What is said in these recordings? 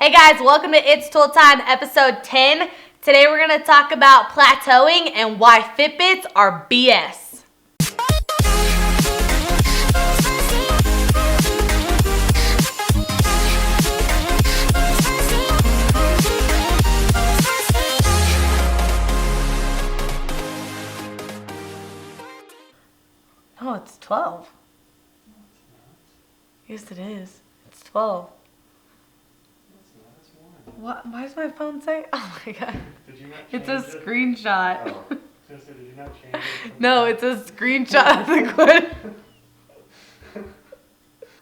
Hey guys, welcome to It's Tool Time, episode 10. Today we're going to talk about plateauing and why Fitbits are BS. Oh, it's 12. Yes, it is. It's 12. What? Why does my phone say? Oh my god. Did you not change It's a it? screenshot. Oh. I was gonna say, did you not change it? No, it's a screenshot of the clip.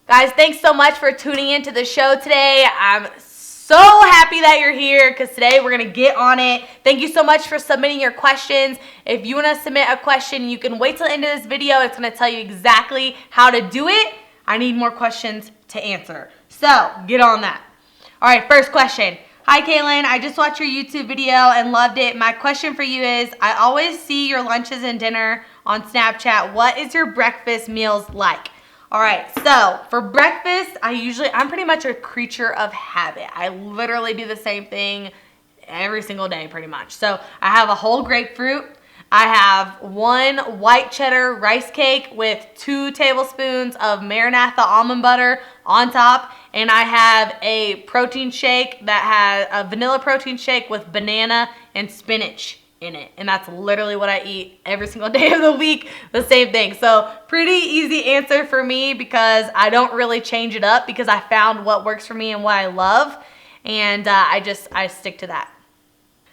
Guys, thanks so much for tuning into the show today. I'm so happy that you're here because today we're going to get on it. Thank you so much for submitting your questions. If you want to submit a question, you can wait till the end of this video. It's going to tell you exactly how to do it. I need more questions to answer. So, get on that. All right, first question. Hi, Kaelin. I just watched your YouTube video and loved it. My question for you is, I always see your lunches and dinner on Snapchat. What is your breakfast meals like? All right, so for breakfast, I'm pretty much a creature of habit. I literally do the same thing every single day pretty much. So I have a whole grapefruit. I have one white cheddar rice cake with 2 tablespoons of Maranatha almond butter on top. And I have a protein shake that has a vanilla protein shake with banana and spinach in it. And that's literally what I eat every single day of the week, the same thing. So pretty easy answer for me because I don't really change it up because I found what works for me and what I love. And I stick to that.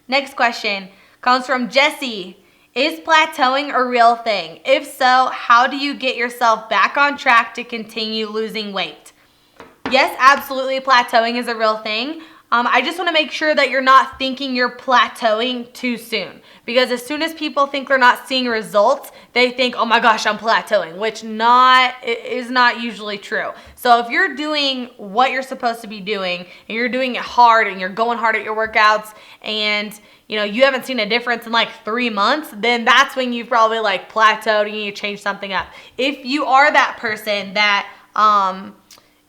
Next question comes from Jesse. Is plateauing a real thing? If so, how do you get yourself back on track to continue losing weight? Yes, absolutely, plateauing is a real thing. I just want to make sure that you're not thinking you're plateauing too soon. Because as soon as people think they're not seeing results, they think, oh my gosh, I'm plateauing, which is not usually true. So if you're doing what you're supposed to be doing, and you're doing it hard, and you're going hard at your workouts, and you haven't seen a difference in like 3 months, then that's when you've probably like plateaued and you need to change something up. If you are that person that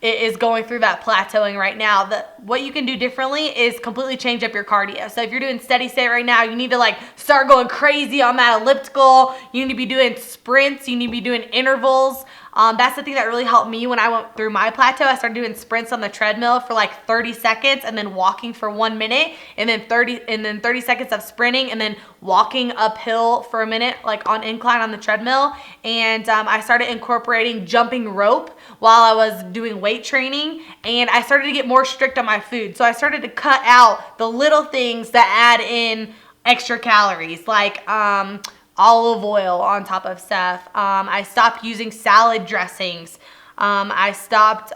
is going through that plateauing right now, what you can do differently is completely change up your cardio. So if you're doing steady state right now, you need to like start going crazy on that elliptical. You need to be doing sprints. You need to be doing intervals. That's the thing that really helped me when I went through my plateau. I started doing sprints on the treadmill for like 30 seconds and then walking for 1 minute and then 30 seconds of sprinting and then walking uphill for a minute, like on incline on the treadmill. And I started incorporating jumping rope while I was doing weight training, and I started to get more strict on my food. So I started to cut out the little things that add in extra calories, like olive oil on top of stuff. I stopped using salad dressings. I stopped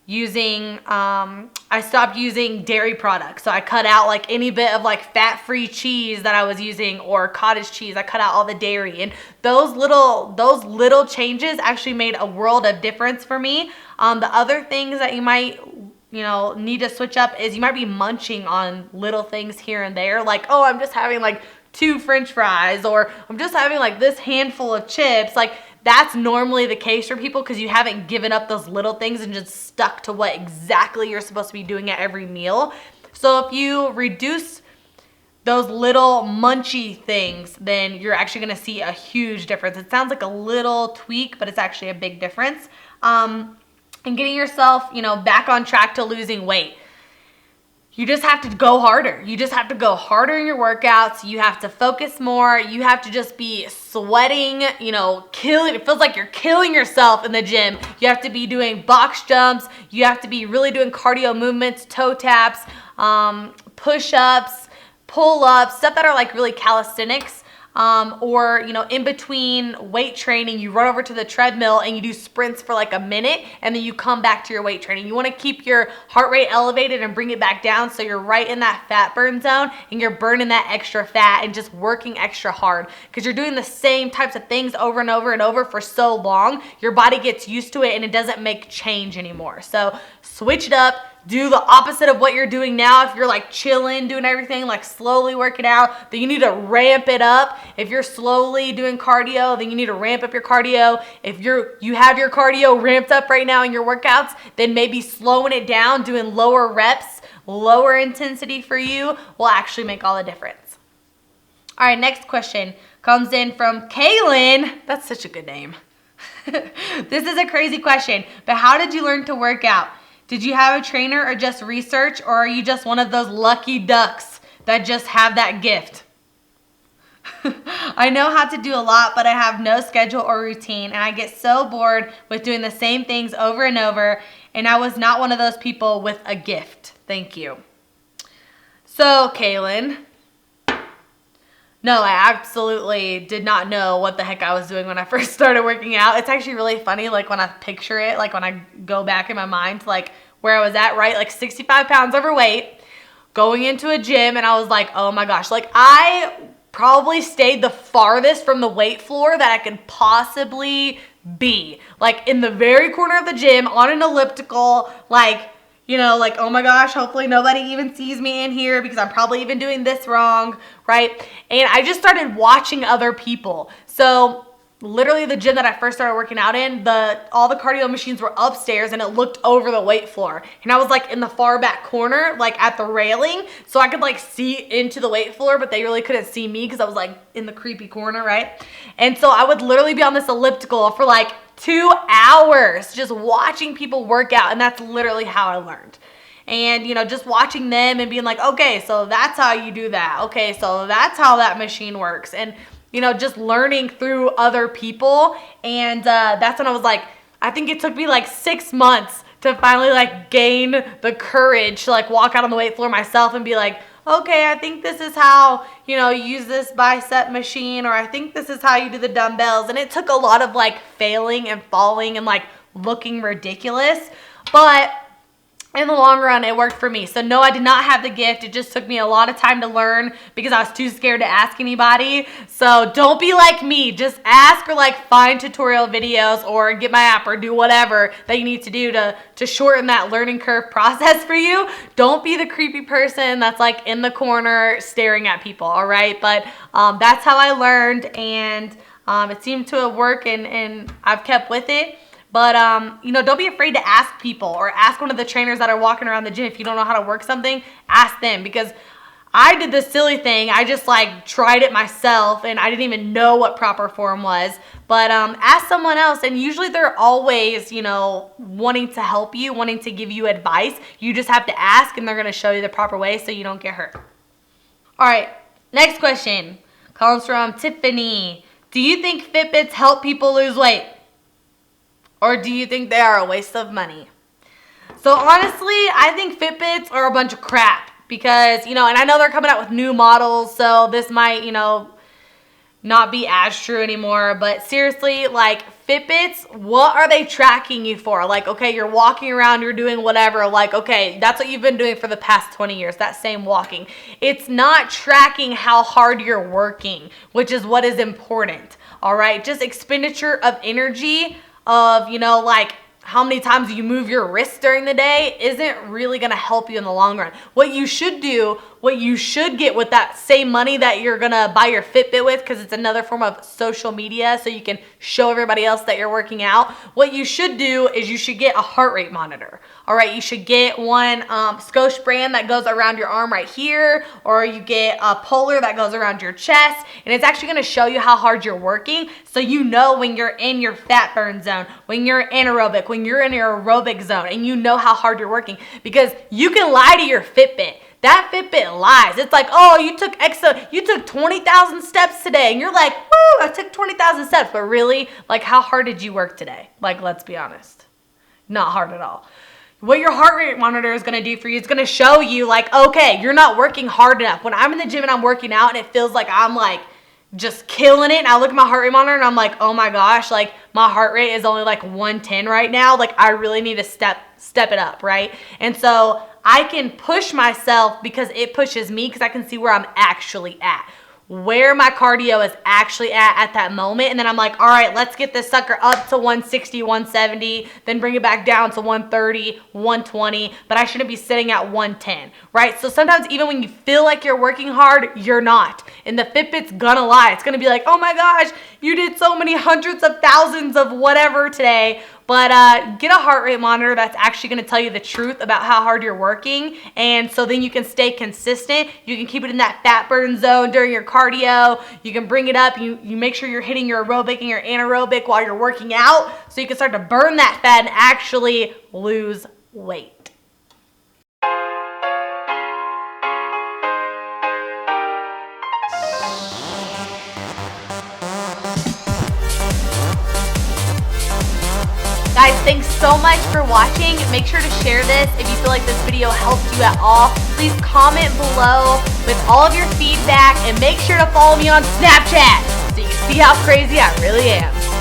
using dairy products. So I cut out like any bit of like fat-free cheese that I was using or cottage cheese. I cut out all the dairy, and those little changes actually made a world of difference for me. The other things that you might need to switch up is you might be munching on little things here and there, like, oh, I'm just having like 2 French fries, or I'm just having like this handful of chips. Like that's normally the case for people because you haven't given up those little things and just stuck to what exactly you're supposed to be doing at every meal. So if you reduce those little munchy things, then you're actually going to see a huge difference. It sounds like a little tweak, but it's actually a big difference. And getting yourself, back on track to losing weight. You just have to go harder. You just have to go harder in your workouts. You have to focus more. You have to just be sweating, killing. It feels like you're killing yourself in the gym. You have to be doing box jumps. You have to be really doing cardio movements, toe taps, push-ups, pull-ups, stuff that are like really calisthenics. Or in between weight training, you run over to the treadmill and you do sprints for like a minute and then you come back to your weight training. You want to keep your heart rate elevated and bring it back down so you're right in that fat burn zone and you're burning that extra fat and just working extra hard because you're doing the same types of things over and over and over for so long. Your body gets used to it and it doesn't make change anymore. So switch it up. Do the opposite of what you're doing now. If you're like chilling, doing everything, like slowly working out, then you need to ramp it up. If you're slowly doing cardio, then you need to ramp up your cardio. If you have your cardio ramped up right now in your workouts, then maybe slowing it down, doing lower reps, lower intensity for you will actually make all the difference. All right, next question comes in from Kaelin. That's such a good name. This is a crazy question, but how did you learn to work out? Did you have a trainer or just research, or are you just one of those lucky ducks that just have that gift? I know how to do a lot, but I have no schedule or routine, and I get so bored with doing the same things over and over, and I was not one of those people with a gift. Thank you. So, Kaelin, no, I absolutely did not know what the heck I was doing when I first started working out. It's actually really funny, like when I picture it, like when I go back in my mind to like where I was at, right? Like 65 pounds overweight, going into a gym, and I was like, oh my gosh, like I probably stayed the farthest from the weight floor that I could possibly be. Like in the very corner of the gym on an elliptical, like, you know, like, oh my gosh, hopefully nobody even sees me in here because I'm probably even doing this wrong, right? And I just started watching other people. So literally the gym that I first started working out in, all the cardio machines were upstairs and it looked over the weight floor. And I was like in the far back corner, like at the railing, so I could like see into the weight floor, but they really couldn't see me because I was like in the creepy corner, right? And so I would literally be on this elliptical for like 2 hours just watching people work out, and that's literally how I learned. And, you know, just watching them and being like, okay, so that's how you do that. Okay, so that's how that machine works. And, you know, just learning through other people. And that's when I was like, I think it took me like 6 months to finally like gain the courage to like walk out on the weight floor myself and be like, okay, I think this is how, you know, you use this bicep machine, or I think this is how you do the dumbbells. And it took a lot of like failing and falling and like looking ridiculous, but in the long run, it worked for me. So no, I did not have the gift. It just took me a lot of time to learn because I was too scared to ask anybody. So don't be like me. Just ask or like find tutorial videos or get my app or do whatever that you need to do to shorten that learning curve process for you. Don't be the creepy person that's like in the corner staring at people, all right? But that's how I learned, and it seemed to work, and I've kept with it. But, you know, don't be afraid to ask people or ask one of the trainers that are walking around the gym. If you don't know how to work something, ask them, because I did this silly thing. I just like tried it myself and I didn't even know what proper form was. But ask someone else, and usually they're always, you know, wanting to help you, wanting to give you advice. You just have to ask and they're going to show you the proper way so you don't get hurt. All right, next question comes from Tiffany. Do you think Fitbits help people lose weight? Or do you think they are a waste of money? So honestly, I think Fitbits are a bunch of crap because, you know, and I know they're coming out with new models, so this might, you know, not be as true anymore. But seriously, like Fitbits, what are they tracking you for? Like, okay, you're walking around, you're doing whatever. Like, okay, that's what you've been doing for the past 20 years, that same walking. It's not tracking how hard you're working, which is what is important, all right? Just expenditure of energy of, you know, like how many times you move your wrist during the day isn't really going to help you in the long run. What you should do, what you should get with that same money that you're going to buy your Fitbit with, because it's another form of social media so you can show everybody else that you're working out, what you should do is you should get a heart rate monitor. All right, you should get one Scotch brand that goes around your arm right here, or you get a Polar that goes around your chest, and it's actually going to show you how hard you're working, so you know when you're in your fat burn zone, when you're anaerobic, when you're in your aerobic zone, and you know how hard you're working, because you can lie to your Fitbit. That Fitbit lies. It's like, oh, you took 20,000 steps today, and you're like, woo, I took 20,000 steps, but really, like, how hard did you work today? Like, let's be honest, not hard at all. What your heart rate monitor is going to do for you is going to show you like, okay, you're not working hard enough. When I'm in the gym and I'm working out and it feels like I'm like just killing it, and I look at my heart rate monitor and I'm like, oh my gosh, like my heart rate is only like 110 right now. Like I really need to step it up, right? And so I can push myself because it pushes me, because I can see where I'm actually at, where my cardio is actually at that moment. And then I'm like, all right, let's get this sucker up to 160, 170, then bring it back down to 130, 120, but I shouldn't be sitting at 110, right? So sometimes even when you feel like you're working hard, you're not. And the Fitbit's gonna lie. It's gonna be like, oh my gosh, you did so many hundreds of thousands of whatever today. But get a heart rate monitor that's actually going to tell you the truth about how hard you're working. And so then you can stay consistent. You can keep it in that fat burn zone during your cardio. You can bring it up. You make sure you're hitting your aerobic and your anaerobic while you're working out, so you can start to burn that fat and actually lose weight. Guys, thanks so much for watching. Make sure to share this if you feel like this video helped you at all. Please comment below with all of your feedback and make sure to follow me on Snapchat so you can see how crazy I really am.